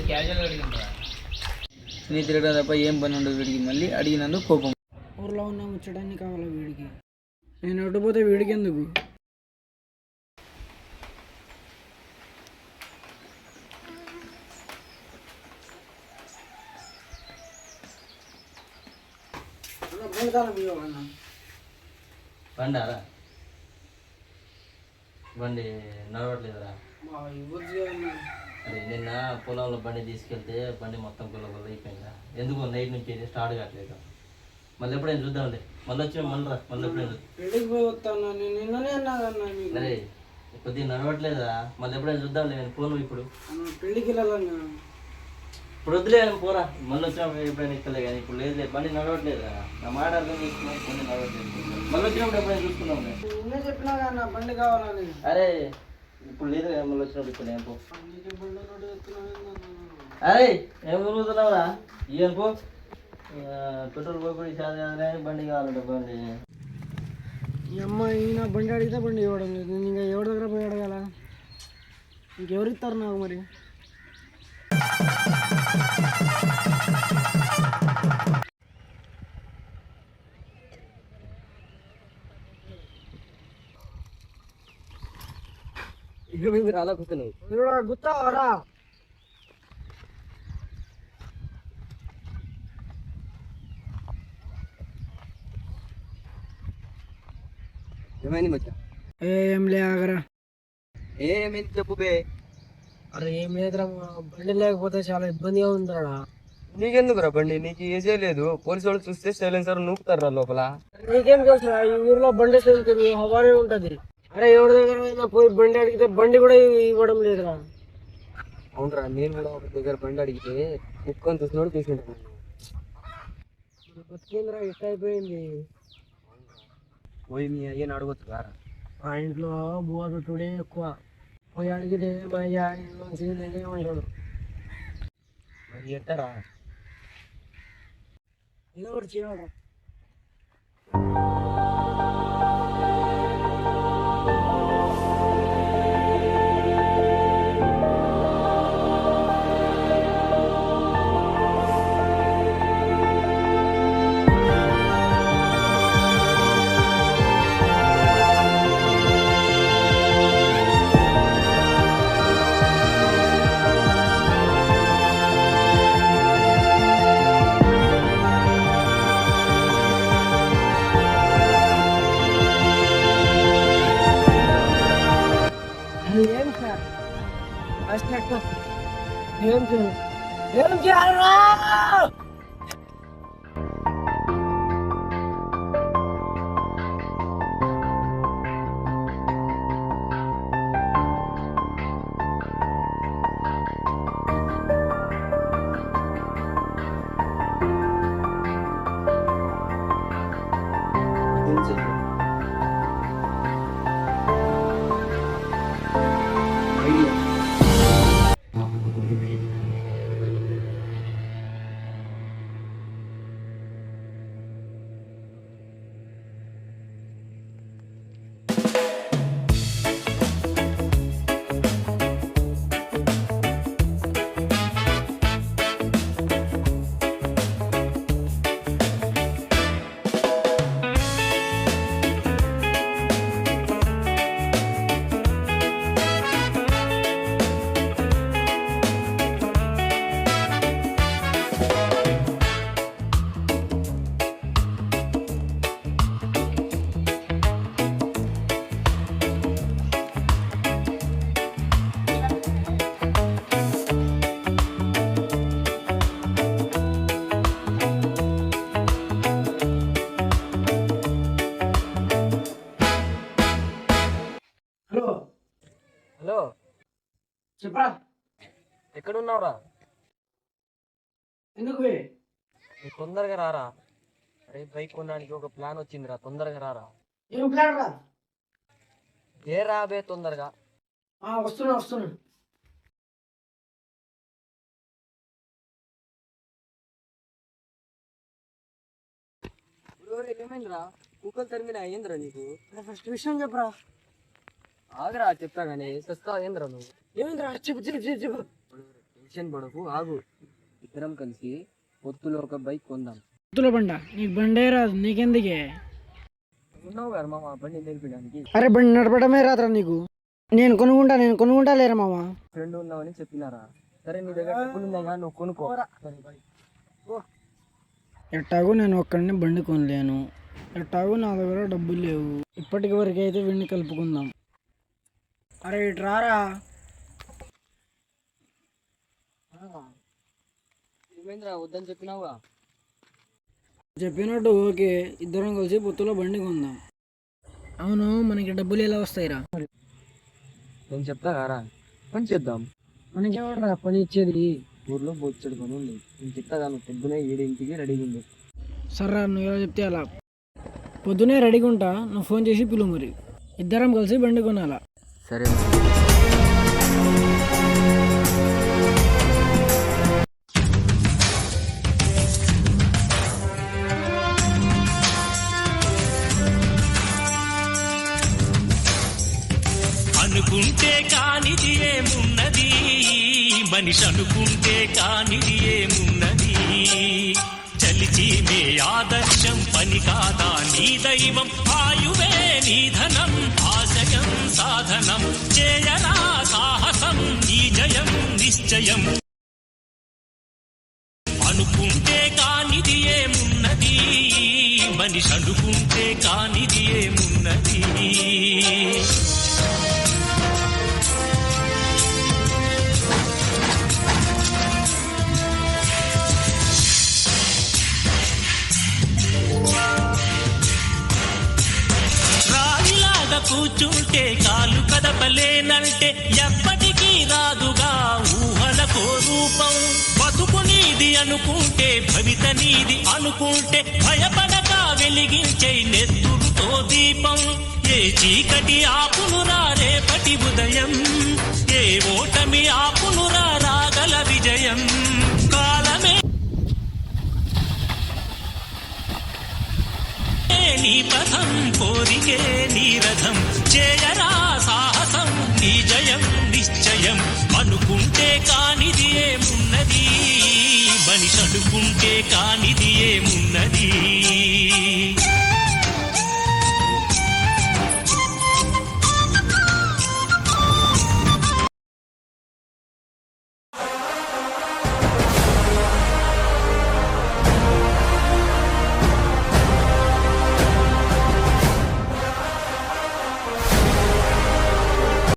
క్యాజువల్గా అడిగిండ్రా. స్నేహితుడు తప్ప ఏం పని ఉండదు వీడికి. మళ్ళీ అడిగినందుకు కోపం. ఊర్లో ఉన్న ముచ్చడానికి కావాలి వీడికి. నేను ఎటుపోతే వీడికి ఎందుకు? బండారా బండి నడవట్లేదురా. అరే నిన్న పొలంలో బండి తీసుకెళ్తే బండి మొత్తం గుల్ల గుల్ల అయిపోయిందా. ఎందుకు నైట్ నుంచి స్టార్ట్ కావట్లేదు. మళ్ళీ ఎప్పుడైనా చూద్దాంలే. మళ్ళీ వచ్చిన మళ్ళీ రా. మళ్ళీ ఎప్పుడైనా అరే కొద్దిగా నడవట్లేదా. మళ్ళీ ఎప్పుడైనా చూద్దాంలే. నేను పోను ఇప్పుడు. పెళ్ళికి వెళ్ళాలన్నా. ఇప్పుడు వద్దులే అని పోరా. మళ్ళీ వచ్చినప్పుడు ఎప్పుడైనా ఇక్కలే కానీ ఇప్పుడు లేదు. బండి నడవట్లేదా. నా మాట అర్థం చేసుకున్నాం. బండి నడవట్లేదు. మళ్ళీ వచ్చినప్పుడు ఎప్పుడైనా చూసుకున్నాం. నేనే చెప్పినా కదా బండి కావాలని. అరే ఇప్పుడు లేదు. మళ్ళీ వచ్చినప్పుడు ఇప్పుడు ఏం పో. అరే ఏం ఊరుతున్నావురా. ఇయ్యం పో. పెట్రోల్ పోయి చాలా బండి కావాలంటే బండి. ఈ అమ్మాయి నా బండి అడిగితే బండి ఇవ్వడం లేదు. నేను ఇంకా ఎవరి దగ్గర పోయి అడగాల? ఇంకెవరు ఇస్తారు నాకు మరి? మీరు అలా కూర్చున్నావు. గుర్తావరా? ఏమైంది మధ్య? ఏం లే ఆగరా. ఏమైంది చెప్పు బే. అరే ఏం లేదురా, బండి లేకపోతే చాలా ఇబ్బందిగా ఉందిరా. నీకెందుకురా బండి? నీకు ఏజే లేదు. పోలీసు వాళ్ళు చూస్తే సైలెన్సర్ నూపుతారా లోపల. నీకేం తెలుసురా, ఈ ఊర్లో బండి తెలుస్తుంది, హవానే ఉంటది. అరే ఎవరి దగ్గర పోయి బండి అడిగితే బండి కూడా ఇవ్వడం లేదురా. అవునరా, నేను కూడా ఒక దగ్గర బండి అడిగితే ముక్కొని చూసినోడు చూసింటాను. బతికేంద్రా ఇష్ట అయిపోయింది. పోయి మీ అయ్యని అడగొచ్చు కారా. మా ఇంట్లో బోధుడే ఎక్కువ. పోయి అడిగితే మా అయ్య నేనే ఉంటాడు. మరి ఎట్టరా? ఏదో ఒకటి చేయాలి. ఏం సార్ ఏం చేయాలరా? హలో చెప్పరా? ఎక్కడున్నావురా? ఎందుకు? తొందరగా రారా. అరే బైక్ కొనడానికి ఒక ప్లాన్ వచ్చిందిరా, తొందరగా రారా. ఏం ప్లాన్ రా? ఏ రాబే తొందరగా. వస్తున్నా. ఏమైందిరా? కుక్కలు తరిమినా ఏంద్రా నీకు? ఫస్ట్ విషయం చెప్పరా. ఆగరా చెప్తా గానీ. తెస్తా ఏంద్రా నువ్వు? ఏమైందిరా? చెప్పు. టెన్షన్ పడకు, ఆగు. ఇద్దరం కలిసి పొత్తులో ఒక బైక్ కొందాం. పొత్తుల బండ నీకు బండే రాదు, నీకెందుకే? ఉన్నావు కదా మామ బండి నేర్పించడానికి. అరే బండి నడపడమే రాదురా నీకు. నేను కొనుక్కుంటా లేరా మామ. ఫ్రెండ్ ఉన్నావని చెప్పినారా? సరే నీ దగ్గర డబ్బులు ఉన్నాయి కానీ నువ్వు కొనుక్కో. ఎట్టాగో నేను ఒక్కడిని బండి కొనలేను, ఎట్టాగో నా దగ్గర డబ్బులు లేవు. ఇప్పటికి వరకు అయితే వీడిని కలుపుకుందాం. అరే ఇటు రారా. నువ్వేంద్రా వద్దని చెప్పినావుగా? చెప్పినట్టు ఓకే, ఇద్దరం కలిసి పొత్తులో బండి కొందాం. అవును, మనకి డబ్బులు ఎలా వస్తాయిరా? నేను చెప్తా కారా, పని చేద్దాం. మనకి ఎవడరా పని ఇచ్చేది? ఊర్లో బొచ్చడు పని ఉంది. నేను చెప్తా కాను, పొద్దునే 7ంటికి రెడీగా ఉంది. సర్రా, నువ్వు ఎలా చెప్తే అలా. పొద్దునే రెడీగా ఉంటా, నువ్వు ఫోన్ చేసి పిలువు. మరి ఇద్దరం కలిసి బండి కొనాలా. సరే. అనుకుంటే కానిది ఏమున్నది, మనిషి అనుకుంటే కానిది ఏమున్నది. చలిచి మే ఆదర్శం పని కాదా నీ దైవం, ఆయువే నీ ధనం, ఆశయం సాధనం. చేయరా సాహసం, నీ జయం నిశ్చయం. అనుకుంటే కానిది ఏమున్నది, మనిషి అనుకుంటే కానిది ఏమున్నది. కూర్చుంటే కాలు కదపలేనంటే ఎప్పటికీ రాదుగా ఊహలకో రూపం. బతుకు నీది అనుకుంటే భవిత నీది అనుకుంటే భయపడక వెలిగించే నెత్తురుతో దీపం. ఏ చీకటి ఆపునురా రేపటి ఉదయం, ఏ ఓటమి ఆపునురా రాగల విజయం. కాలమే నీ పథం, కోరికే నీ రథం. చేయరా సాహసం, నీ జయం నిశ్చయం. అనుకుంటే కానిది ఏమున్నది, మనిషి అనుకుంటే కానిది ఏమున్నది.